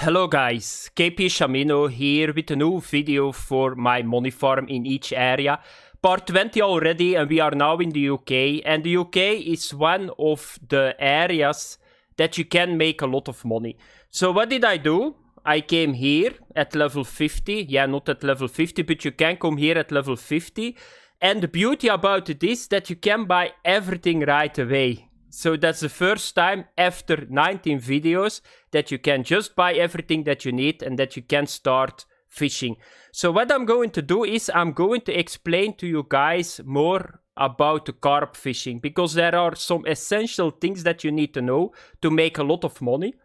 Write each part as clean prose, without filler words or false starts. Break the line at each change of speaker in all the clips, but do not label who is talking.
Hello guys, KP Shamino here with a new video for my money farm in each area. Part 20 already, and we are now in the UK, and the UK is one of the areas that you can make a lot of money. So what did I do? I came here at level 50, yeah, not at level 50, but you can come here at level 50. And the beauty about it is that you can buy everything right away. So that's the first time after 19 videos that you can just buy everything that you need and that you can start fishing. So what I'm going to do is I'm going to explain to you guys more about the carp fishing, because there are some essential things that you need to know to make a lot of money.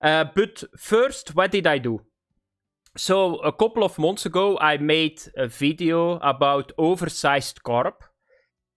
But first, what did I do? So a couple of months ago, I made a video about oversized carp.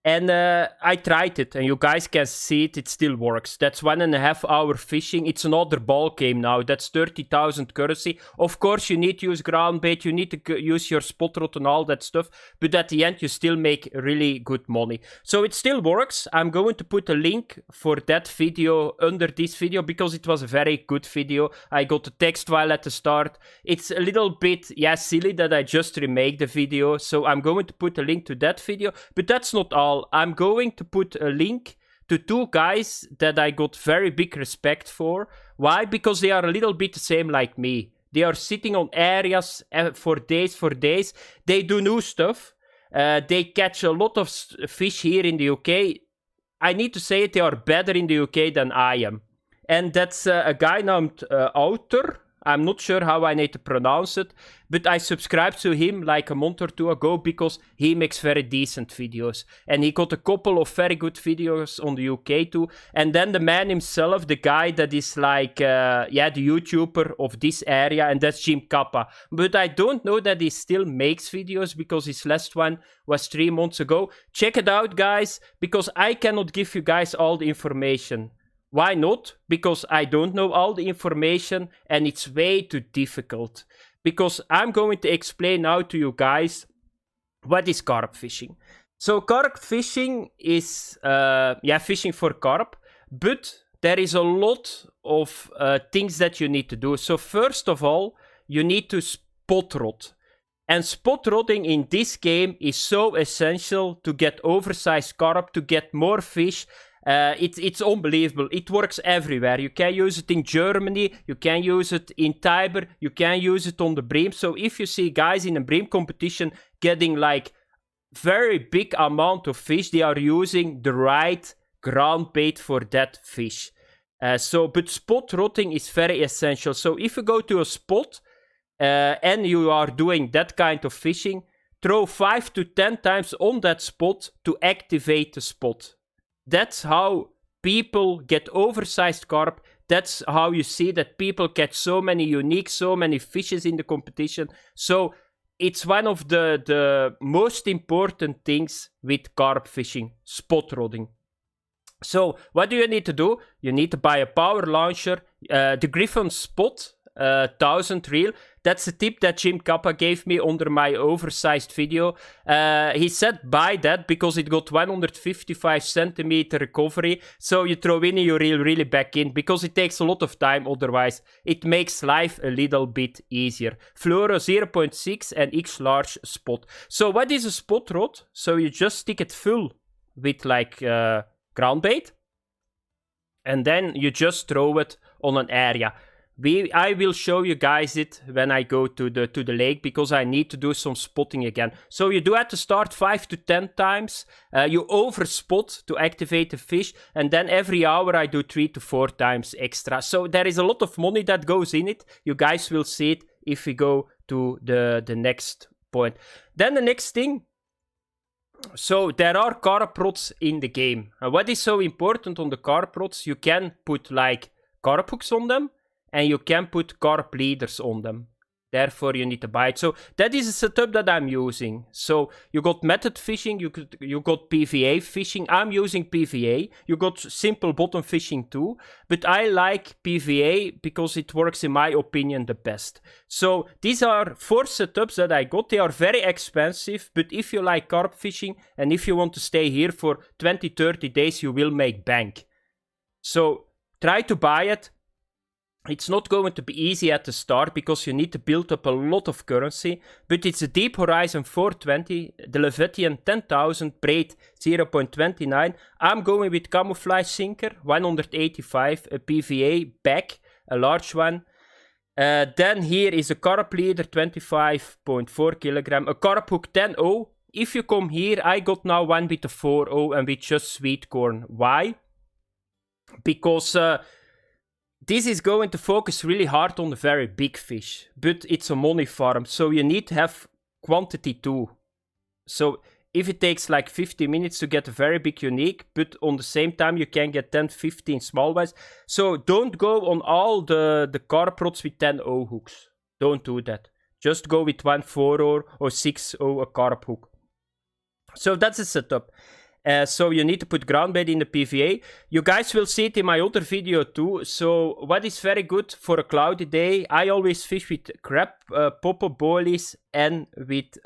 And I tried it, and you guys can see it, it still works. That's 1.5 hour fishing. It's another ball game now. That's 30,000 currency. Of course, you need to use ground bait, you need to use your spot rod and all that stuff. But at the end, you still make really good money. So it still works. I'm going to put a link for that video under this video, because it was a very good video. I got a text file at the start. It's a little bit, yeah, silly that I just remake the video. So I'm going to put a link to that video. But that's not all. I'm going to put a link to two guys that I got very big respect for. Why? Because they are a little bit the same like me. They are sitting on areas for days. They do new stuff. They catch a lot of fish here in the UK. I need to say it, they are better in the UK than I am. And that's a guy named Outer. I'm not sure how I need to pronounce it, but I subscribed to him like a month or two ago because he makes very decent videos. And he got a couple of very good videos on the UK too. And then the man himself, the guy that is like, the YouTuber of this area, and that's Jim Kappa. But I don't know that he still makes videos because his last one was 3 months ago. Check it out, guys, because I cannot give you guys all the information. Why not? Because I don't know all the information and it's way too difficult. Because I'm going to explain now to you guys what is carp fishing. So carp fishing is fishing for carp, but there is a lot of things that you need to do. So first of all, you need to spot rod. And spot rodding in this game is so essential to get oversized carp, to get more fish. It's unbelievable. It works everywhere. You can use it in Germany, you can use it in Tiber, you can use it on the bream. So if you see guys in a bream competition getting like very big amount of fish, they are using the right ground bait for that fish. But spot rodding is very essential. So if you go to a spot and you are doing that kind of fishing, throw 5 to 10 times on that spot to activate the spot. That's how people get oversized carp. That's how you see that people catch so many fishes in the competition. So it's one of the most important things with carp fishing, spot rodding. So what do you need to do? You need to buy a power launcher, the Griffon Spot 1000 reel. That's a tip that Jim Kappa gave me under my oversized video. He said buy that because it got 155 centimeter recovery. So you throw in your reel really back in, because it takes a lot of time otherwise. It makes life a little bit easier. Fluoro 0.6 and X large spot. So what is a spot rod? So you just stick it full with like ground bait. And then you just throw it on an area. I will show you guys it when I go to the lake, because I need to do some spotting again. So you do have to start 5 to 10 times. You over spot to activate the fish, and then every hour I do 3 to 4 times extra. So there is a lot of money that goes in it. You guys will see it if we go to the next point. Then the next thing. So there are carp rods in the game. What is so important on the carp rods? You can put like carp hooks on them. And you can put carp leaders on them. Therefore, you need to buy it. So that is a setup that I'm using. So you got method fishing, you got PVA fishing. I'm using PVA. You got simple bottom fishing too. But I like PVA because it works, in my opinion, the best. So these are 4 setups that I got. They are very expensive. But if you like carp fishing and if you want to stay here for 20-30 days, you will make bank. So try to buy it. It's not going to be easy at the start because you need to build up a lot of currency, but it's a Deep Horizon 420, the Leviathan 10,000, braid 0.29. I'm going with camouflage sinker, 185, a PVA back, a large one. Then here is a carp leader, 25.4 kilogram, a carp hook 10.0. If you come here, I got now one with a 4.0 and with just sweet corn. Why? Because this is going to focus really hard on the very big fish, but it's a money farm, so you need to have quantity too. So if it takes like 50 minutes to get a very big unique, but on the same time you can get 10, 15 small ones. So don't go on all the carp rods with 10.0 hooks. Don't do that. Just go with 1 4.0 or 6.0 a carp hook. So that's the setup. So you need to put ground bait in the PVA. You guys will see it in my other video too. So what is very good for a cloudy day, I always fish with crab, popper boilies and with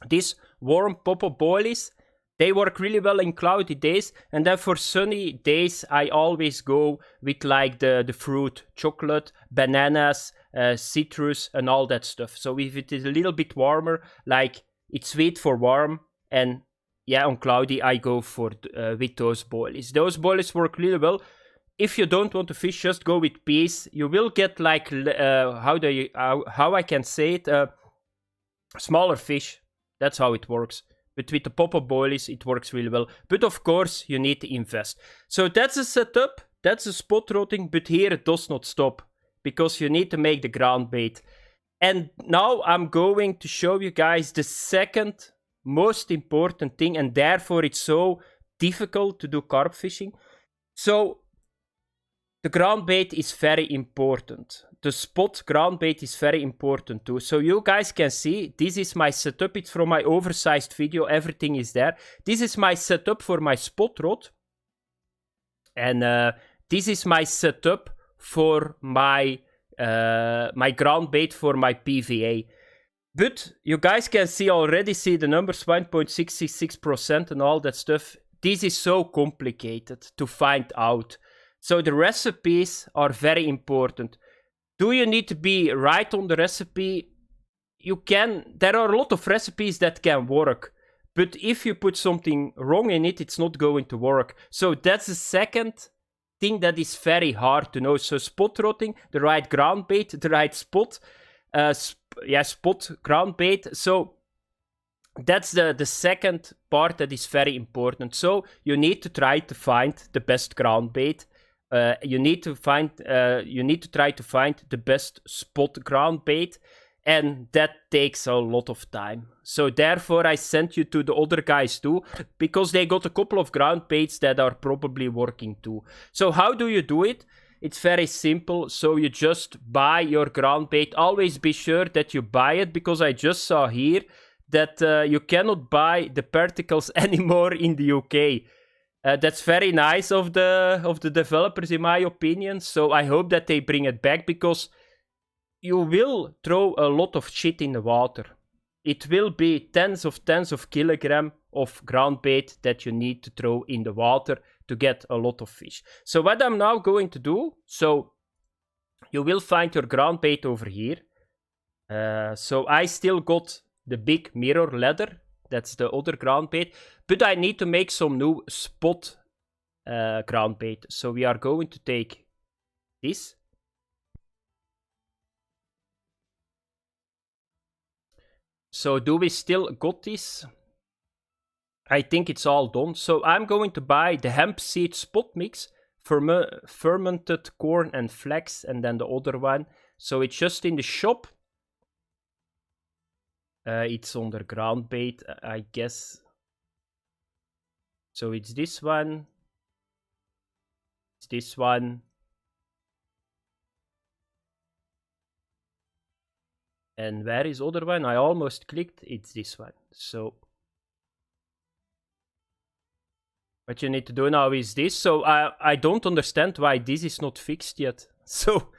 these warm popper boilies. They work really well in cloudy days. And then for sunny days, I always go with like the fruit, chocolate, bananas, citrus and all that stuff. So if it is a little bit warmer, like it's sweet for warm, and yeah, on cloudy, I go for with those boilies. Those boilies work really well. If you don't want to fish, just go with peas. You will get like, how I can say it, smaller fish. That's how it works. But with the popper boilies, it works really well. But of course, you need to invest. So that's a setup. That's a spot rodding. But here it does not stop, because you need to make the ground bait. And now I'm going to show you guys the second most important thing, and therefore it's so difficult to do carp fishing. So the ground bait is very important. The spot ground bait is very important too. So you guys can see, this is my setup. It's from my oversized video. Everything is there. This is my setup for my spot rod. And this is my setup for my my ground bait for my PVA. But you guys can already see the numbers, 1.66% and all that stuff. This is so complicated to find out. So the recipes are very important. Do you need to be right on the recipe? You can. There are a lot of recipes that can work. But if you put something wrong in it, it's not going to work. So that's the second thing that is very hard to know. So spot rodding, the right ground bait, the right spot. Spot ground bait. So that's the second part that is very important. So you need to try to find the best ground bait. You need to try to find the best spot ground bait, and that takes a lot of time. So therefore I sent you to the other guys too, because they got a couple of ground baits that are probably working too. So how do you do it? It's very simple. So you just buy your ground bait. Always be sure that you buy it, because I just saw here that you cannot buy the particles anymore in the UK. That's very nice of the developers, in my opinion. So I hope that they bring it back, because you will throw a lot of shit in the water. It will be tens of kilograms of ground bait that you need to throw in the water to get a lot of fish. So what I'm now going to do, so you will find your ground bait over here. So I still got the big mirror leather. That's the other ground bait. But I need to make some new spot ground bait. So we are going to take this. So do we still got this? I think it's all done. So I'm going to buy the hemp seed spot mix, fermented corn and flax, and then the other one. So it's just in the shop. It's under ground bait, I guess. So it's this one. It's this one. And where is other one? I almost clicked. It's this one. So what you need to do now is this. So I don't understand why this is not fixed yet. So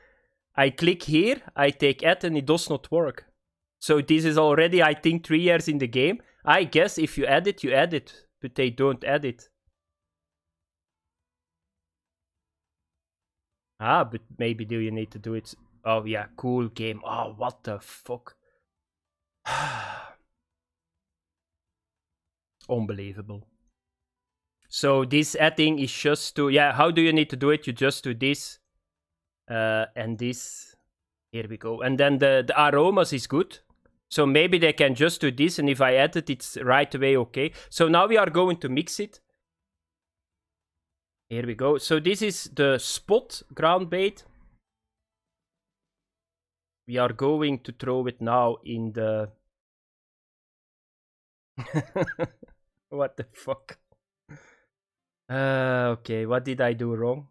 I click here, I take add, and it does not work. So this is already, I think, 3 years in the game. I guess if you add it, but they don't add it. Ah, but maybe do you need to do it? Oh yeah, cool game. Oh, what the fuck. Unbelievable. So this adding is just to, yeah, how do you need to do it? You just do this and this. Here we go. And then the aromas is good. So maybe they can just do this, and if I add it, it's right away okay. So now we are going to mix it. Here we go. So this is the spot ground bait. We are going to throw it now in the... What the fuck? Okay, what did I do wrong?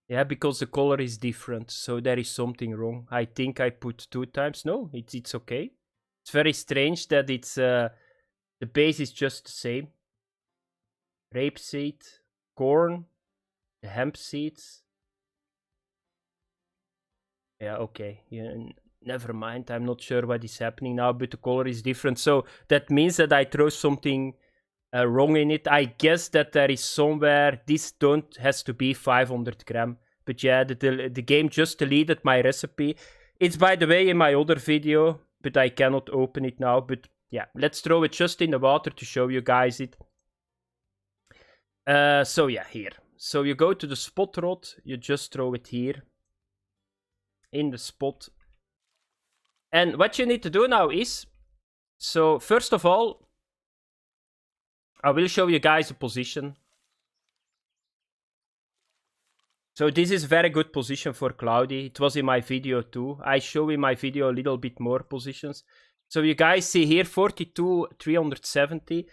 Yeah, because the color is different, so there is something wrong. I think I put 2 times. No, it's okay. It's very strange that it's the base is just the same. Rapeseed, corn, the hemp seeds. Yeah, okay. Yeah, never mind. I'm not sure what is happening now, but the color is different. So that means that I throw something wrong in it. I guess that there is somewhere, this don't has to be 500 gram. But yeah, the game just deleted my recipe. It's, by the way, in my other video, but I cannot open it now. But yeah, let's throw it just in the water to show you guys it. So yeah, here. So you go to the spot rod, you just throw it here in the spot. And what you need to do now is, so first of all, I will show you guys a position. So this is very good position for Cloudy. It was in my video too. I show in my video a little bit more positions. So you guys see here 42, 370.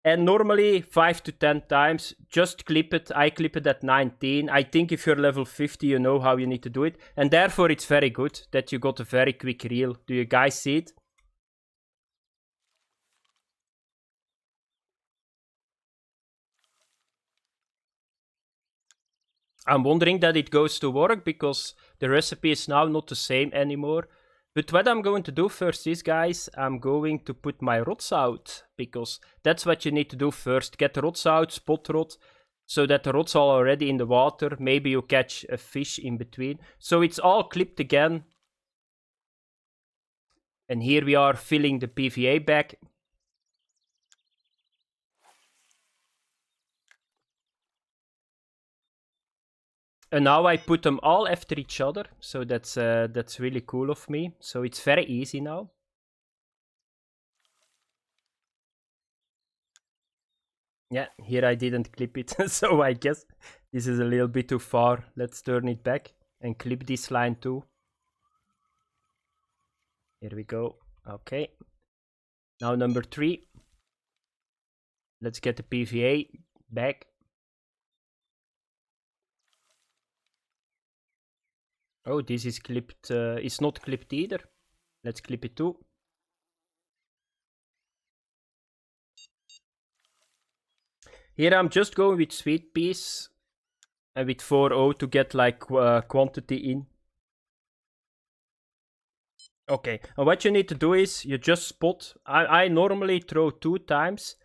And normally 5 to 10 times, just clip it. I clip it at 19. I think if you're level 50, you know how you need to do it. And therefore it's very good that you got a very quick reel. Do you guys see it? I'm wondering that it goes to work because the recipe is now not the same anymore. But what I'm going to do first is, guys, I'm going to put my rods out, because that's what you need to do first. Get the rods out, spot rod, so that the rods are already in the water. Maybe you catch a fish in between. So it's all clipped again. And here we are filling the PVA bag. And now I put them all after each other, so that's really cool of me. So it's very easy now. Yeah, here I didn't clip it, so I guess this is a little bit too far. Let's turn it back and clip this line too. Here we go. Okay. Now number 3. Let's get the PVA back. Oh, this is clipped. It's not clipped either. Let's clip it too. Here I'm just going with sweet peas and with 4-0 to get like quantity in. Okay, and what you need to do is you just spot. I normally throw 2 times.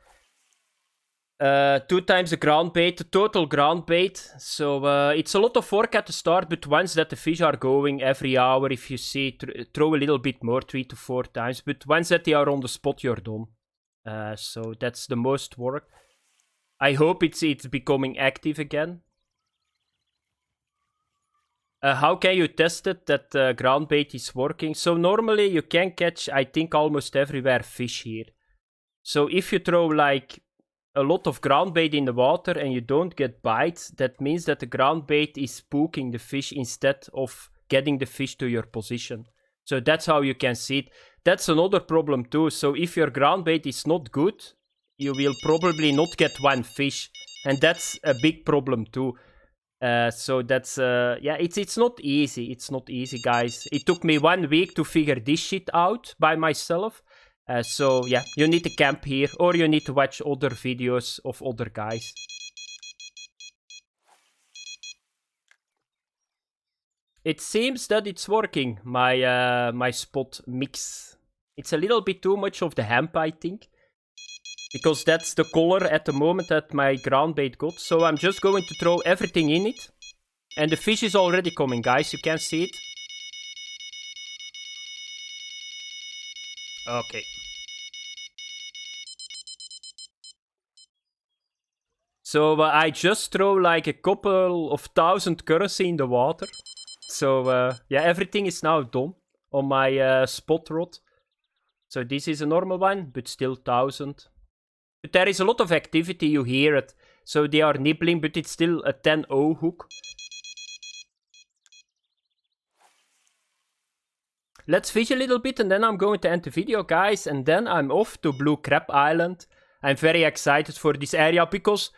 2 times the ground bait, the total ground bait. So it's a lot of work at the start, but once that the fish are going every hour, if you see, throw a little bit more, 3 to 4 times. But once that they are on the spot, you're done. So that's the most work. I hope it's becoming active again. How can you test it that ground bait is working? So normally you can catch, I think, almost everywhere fish here. So if you throw like a lot of ground bait in the water and you don't get bites, that means that the ground bait is spooking the fish instead of getting the fish to your position. So that's how you can see it. That's another problem too. So if your ground bait is not good, you will probably not get 1 fish. And that's a big problem too. So that's, yeah, it's not easy. It's not easy, guys. It took me 1 week to figure this shit out by myself. So yeah, you need to camp here, or you need to watch other videos of other guys. It seems that it's working, my spot mix. It's a little bit too much of the hemp, I think. Because that's the color at the moment that my ground bait got. So I'm just going to throw everything in it. And the fish is already coming, guys. You can see it. Okay. So I just throw like a couple of thousand currency in the water. So yeah, everything is now done on my spot rod. So this is a normal one, but still 1000. But there is a lot of activity, you hear it. So they are nibbling, but it's still a 10-0 hook. Let's fish a little bit and then I'm going to end the video, guys. And then I'm off to Blue Crab Island. I'm very excited for this area because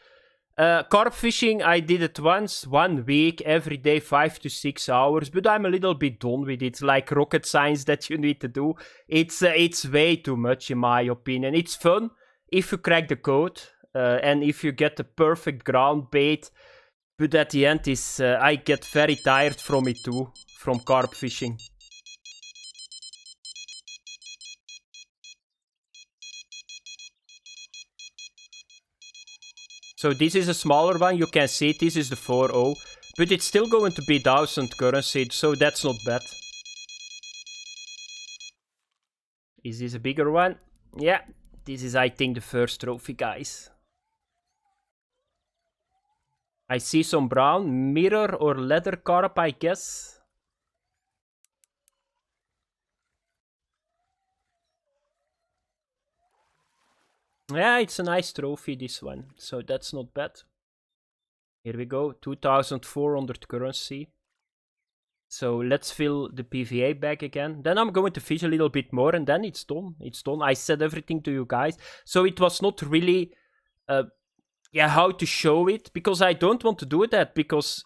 carp fishing, I did it once, 1 week, every day, 5 to 6 hours. But I'm a little bit done with it. It's like rocket science that you need to do. It's way too much in my opinion. It's fun if you crack the code and if you get the perfect ground bait. But at the end, I get very tired from it too, from carp fishing. So this is a smaller one, you can see this is the 4-0. But it's still going to be 1000 currency, so that's not bad. Is this a bigger one? Yeah, this is I think the first trophy, guys. I see some brown, mirror or leather carp, I guess. Yeah, it's a nice trophy, this one. So that's not bad. Here we go, 2400 currency. So let's fill the PVA bag again. Then I'm going to fish a little bit more and then it's done. It's done. I said everything to you guys. So it was not really, yeah, how to show it. Because I don't want to do that because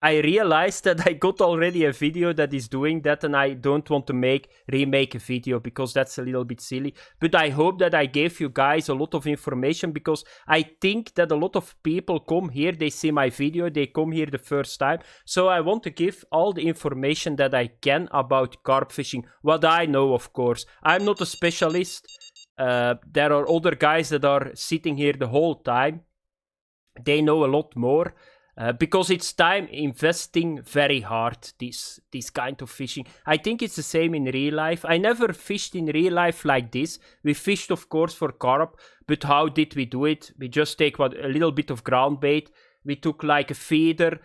I realized that I got already a video that is doing that and I don't want to remake a video because that's a little bit silly. But I hope that I gave you guys a lot of information because I think that a lot of people come here, they see my video, they come here the first time. So I want to give all the information that I can about carp fishing. What I know, of course. I'm not a specialist. There are other guys that are sitting here the whole time. They know a lot more. Because it's time investing very hard, this kind of fishing. I think it's the same in real life. I never fished in real life like this. We fished, of course, for carp, but how did we do it? We just take a little bit of ground bait. We took like a feeder,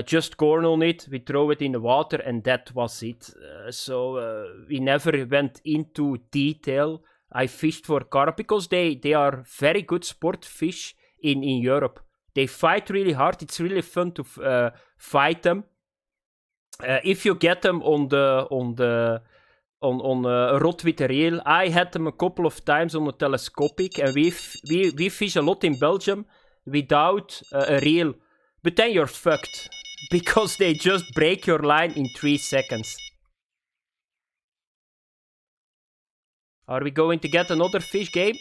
just corn on it. We throw it in the water, and that was it. So we never went into detail. I fished for carp because they are very good sport fish in Europe. They fight really hard. It's really fun to fight them. If you get them on a rod with a reel, I had them a couple of times on a telescopic, and we fish a lot in Belgium without a reel. But then you're fucked because they just break your line in 3 seconds. Are we going to get another fish game?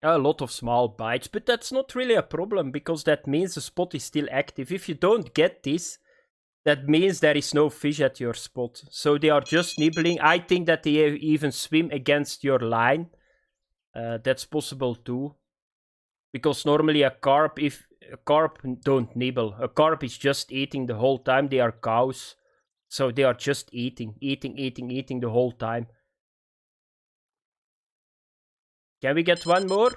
A lot of small bites, but that's not really a problem because that means the spot is still active. If you don't get this, that means there is no fish at your spot. So they are just nibbling. I think that they even swim against your line. That's possible too. Because normally a carp don't nibble. A carp is just eating the whole time. They are cows. So they are just eating the whole time. Can we get one more?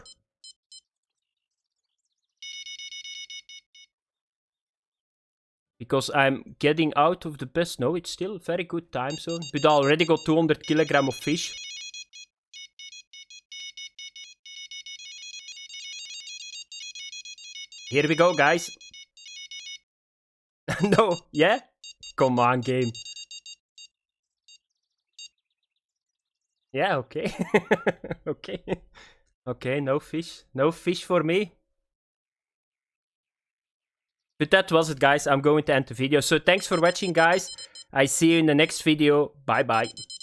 Because I'm getting out of the best. No, it's still a very good time zone. But I already got 200 kilograms of fish. Here we go, guys. No, yeah? Come on, game. Yeah, okay. Okay. Okay, no fish. No fish for me. But that was it, guys. I'm going to end the video. So thanks for watching, guys. I see you in the next video. Bye-bye.